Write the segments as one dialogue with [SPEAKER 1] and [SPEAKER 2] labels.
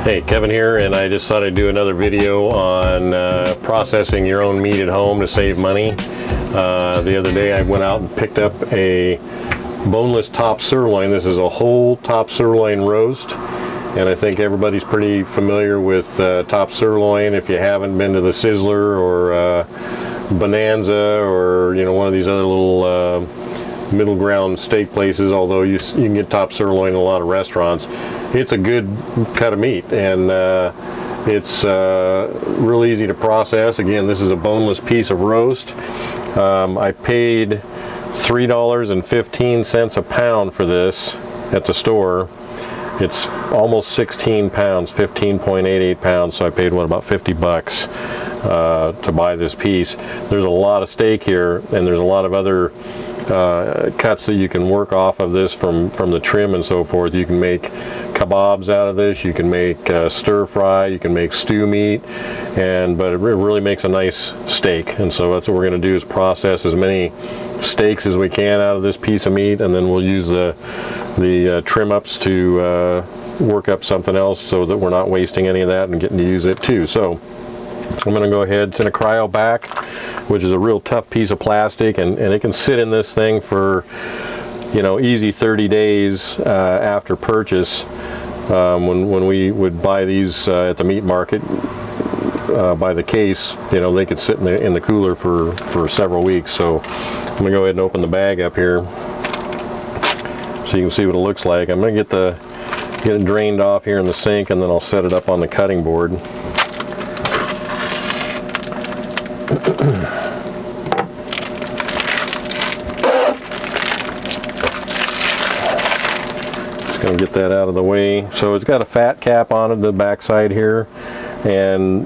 [SPEAKER 1] Hey, Kevin here, and I just thought I'd do another video on processing your own meat at home to save money. The other day I went out and picked up a boneless top sirloin. This is a whole top sirloin roast, and I think everybody's pretty familiar with top sirloin. If you haven't been to the Sizzler or Bonanza or one of these other little middle ground steak places, although you can get top sirloin in a lot of restaurants. It's a good cut of meat, and it's real easy to process. Again, this is a boneless piece of roast. I paid $3.15 a pound for this at the store. It's almost 16 pounds, 15.88 pounds, so I paid about 50 bucks to buy this piece. There's a lot of steak here, and there's a lot of other cuts that you can work off of this from the trim and so forth. You can make kebabs out of this, you can make stir fry, you can make stew meat, but it really makes a nice steak. And so that's what we're going to do, is process as many steaks as we can out of this piece of meat, and then we'll use the trim ups to work up something else so that we're not wasting any of that and getting to use it too. So I'm going to go ahead, it's in a cryo back, which is a real tough piece of plastic, and it can sit in this thing for easy 30 days after purchase. When we would buy these at the meat market by the case, they could sit in the cooler for several weeks. So I'm going to go ahead and open the bag up here so you can see what it looks like. I'm going to get it drained off here in the sink, and then I'll set it up on the cutting board. Just going to get that out of the way. So it's got a fat cap on it, the back side here, and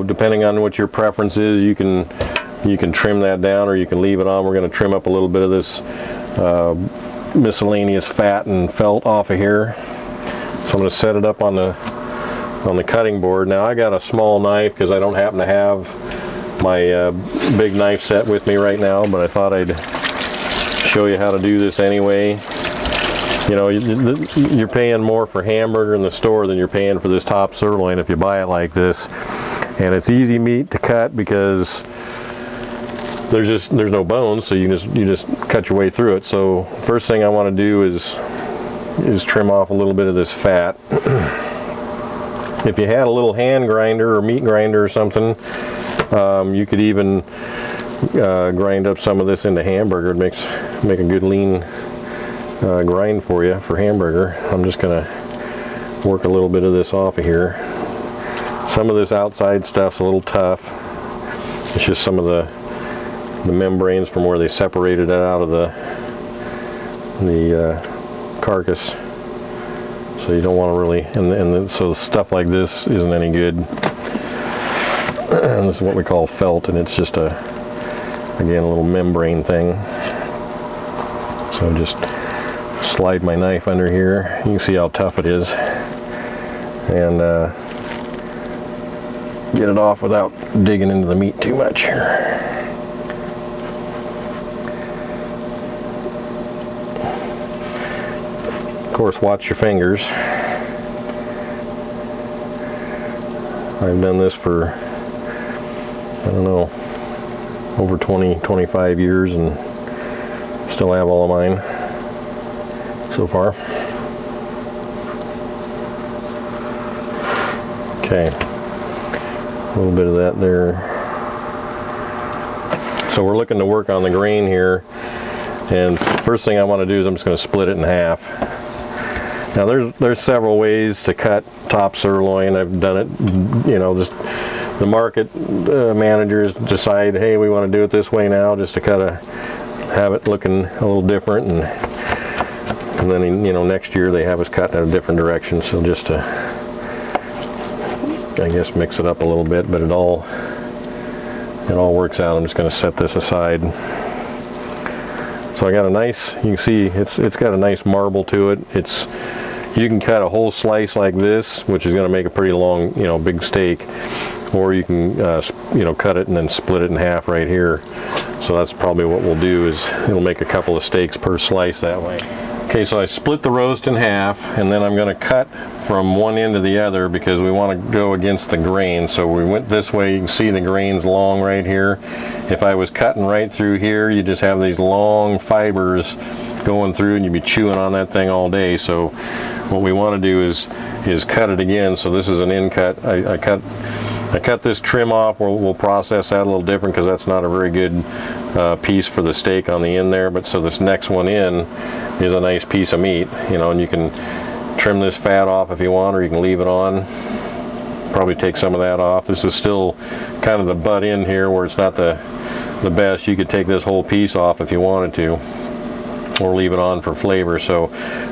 [SPEAKER 1] depending on what your preference is, you can trim that down or you can leave it on. We're going to trim up a little bit of this miscellaneous fat and felt off of here. So I'm going to set it up on the cutting board. Now I got a small knife because I don't happen to have my big knife set with me right now, but I thought I'd show you how to do this anyway. You're paying more for hamburger in the store than you're paying for this top sirloin if you buy it like this, and it's easy meat to cut because there's no bones, so you just cut your way through it. So first thing I want to do is trim off a little bit of this fat. If you had a little hand grinder or meat grinder or something, you could even grind up some of this into hamburger. It make a good lean grind for you for hamburger. I'm just going to work a little bit of this off of here. Some of this outside stuff's a little tough. It's just some of the membranes from where they separated it out of the carcass. So you don't want to really, so stuff like this isn't any good. And this is what we call felt, and it's just again, a little membrane thing. So just slide my knife under here. You can see how tough it is, and get it off without digging into the meat too much here. Of course, watch your fingers. I've done this for, I don't know, over 25 years, and still have all of mine so far. Okay, a little bit of that there. So we're looking to work on the grain here, and first thing I want to do is I'm just going to split it in half. Now there's several ways to cut top sirloin. I've done it, just the market managers decide, hey, we want to do it this way now, just to have it looking a little different, and then next year they have us cut in a different direction. So just to, I guess, mix it up a little bit, but it all works out. I'm just going to set this aside. So I got a nice, you can see it's got a nice marble to it. You can cut a whole slice like this, which is going to make a pretty long, big steak, or you can, cut it and then split it in half right here. So that's probably what we'll do, is it'll make a couple of steaks per slice that way. Okay, so I split the roast in half, and then I'm going to cut from one end to the other because we want to go against the grain. So we went this way. You can see the grain's long right here. If I was cutting right through here, you just have these long fibers going through, and you'd be chewing on that thing all day. So what we want to do is cut it again. So this is an end cut. I cut this trim off. We'll process that a little different because that's not a very good piece for the steak on the end there. But so this next one in is a nice piece of meat, you know, and you can trim this fat off if you want, or you can leave it on. Probably take some of that off. This is still kind of the butt end here where it's not the best. You could take this whole piece off if you wanted to, or leave it on for flavor. So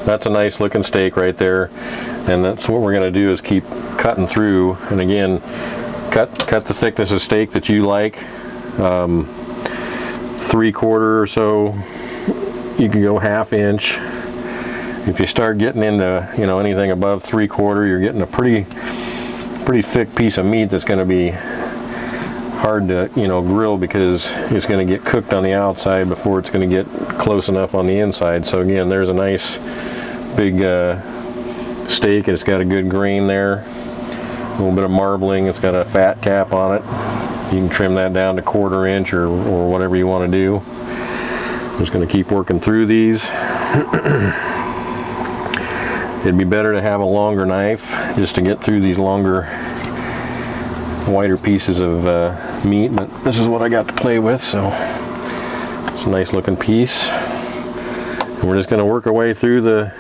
[SPEAKER 1] that's a nice looking steak right there, and that's what we're going to do is keep cutting through. And again, cut the thickness of steak that you like. 3/4 or so. You can go 1/2 inch. If you start getting into, you know, anything above 3/4, you're getting a pretty thick piece of meat that's going to be hard to, you know, grill because it's going to get cooked on the outside before it's going to get close enough on the inside. So again, there's a nice big steak, and it's got a good grain there, a little bit of marbling. It's got a fat cap on it. You can trim that down to 1/4 inch or whatever you want to do. I'm just going to keep working through these. It'd be better to have a longer knife just to get through these longer, wider pieces of meat, but this is what I got to play with, so it's a nice looking piece. And we're just going to work our way through the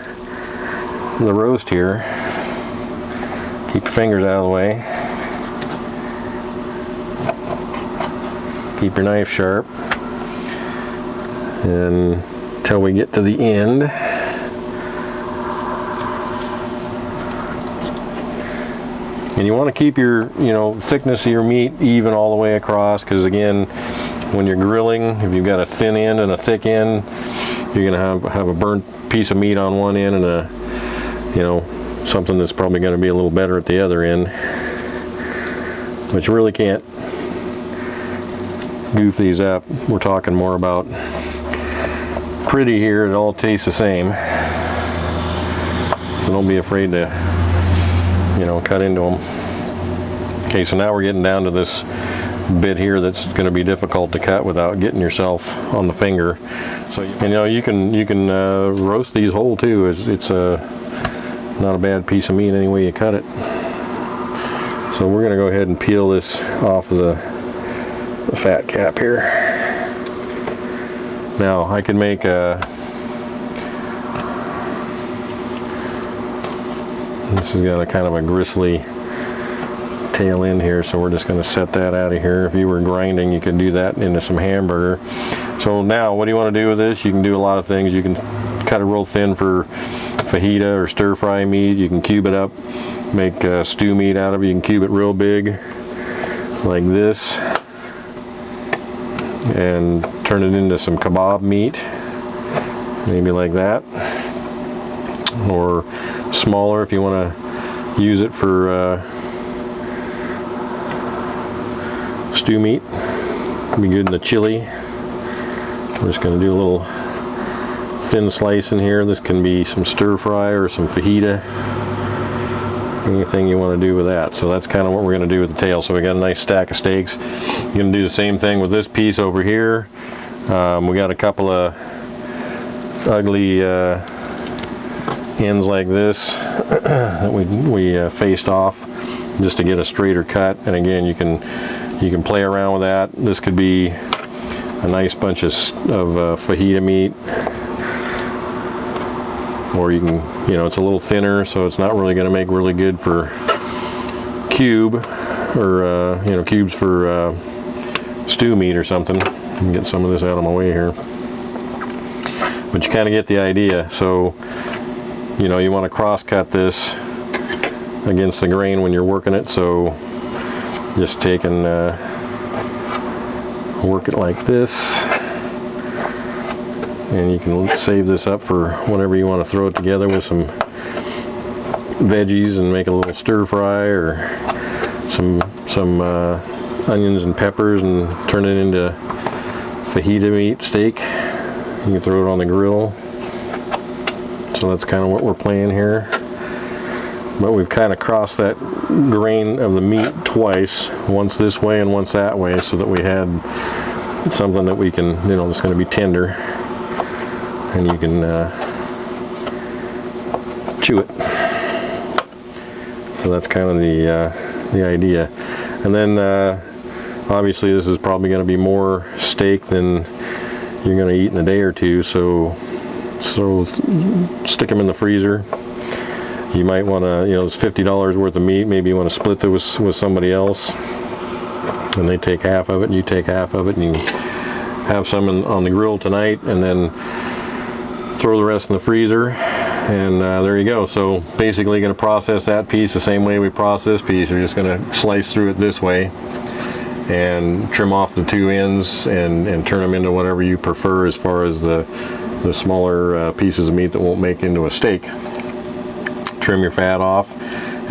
[SPEAKER 1] roast here. Keep your fingers out of the way. Keep your knife sharp. And until we get to the end. And you want to keep your, you know, thickness of your meat even all the way across, because again, when you're grilling, if you've got a thin end and a thick end, you're going to have a burnt piece of meat on one end and a, you know, something that's probably going to be a little better at the other end. But you really can't goof these up. We're talking more about pretty here. It all tastes the same, so don't be afraid to, you know, cut into them. Okay, so now we're getting down to this bit here that's going to be difficult to cut without getting yourself on the finger. So you know, you can roast these whole too. It's not a bad piece of meat any way you cut it. So we're going to go ahead and peel this off of the fat cap here. Now I can make this has got a kind of a gristly tail end here, so we're just going to set that out of here. If you were grinding, you could do that into some hamburger. So now what do you want to do with this? You can do a lot of things. You can cut it real thin for fajita or stir fry meat. You can cube it up, make stew meat out of it. You can cube it real big like this and turn it into some kebab meat, maybe like that, or smaller if you want to use it for stew meat. It'll be good in the chili. I'm just going to do a little thin slice in here. This can be some stir fry or some fajita, anything you want to do with that. So that's kind of what we're going to do with the tail. So we got a nice stack of steaks. You're going to do the same thing with this piece over here. We got a couple of ugly ends like this that we faced off just to get a straighter cut. And again, you can play around with that. This could be a nice bunch of fajita meat, or you can, you know, it's a little thinner, so it's not really going to make really good for cube or you know, cubes for stew meat or something. I can get some of this out of my way here, but you kind of get the idea. So, you know, you want to cross cut this against the grain when you're working it. So just take and work it like this, and you can save this up for whenever you want to throw it together with some veggies and make a little stir fry, or some onions and peppers and turn it into fajita meat steak. You can throw it on the grill. So that's kind of what we're playing here. But we've kind of crossed that grain of the meat twice, once this way and once that way, so that we had something that we can, you know, that's going to be tender, and you can chew it. So that's kind of the idea. And then obviously this is probably going to be more steak than you're going to eat in a day or two, so stick them in the freezer. You might want to, you know, it's $50 worth of meat, maybe you want to split this with somebody else, and they take half of it and you take half of it, and you have some on the grill tonight, and then throw the rest in the freezer, and there you go. So basically going to process that piece the same way we process this piece. We're just going to slice through it this way and trim off the two ends and turn them into whatever you prefer as far as the smaller pieces of meat that won't make into a steak. Trim your fat off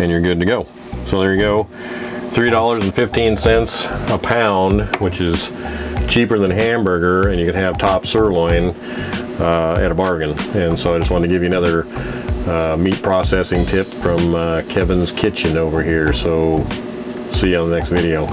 [SPEAKER 1] and you're good to go. So there you go, $3.15 a pound, which is cheaper than hamburger, and you can have top sirloin at a bargain. And so I just wanted to give you another meat processing tip from Kevin's Kitchen over here. So see you on the next video.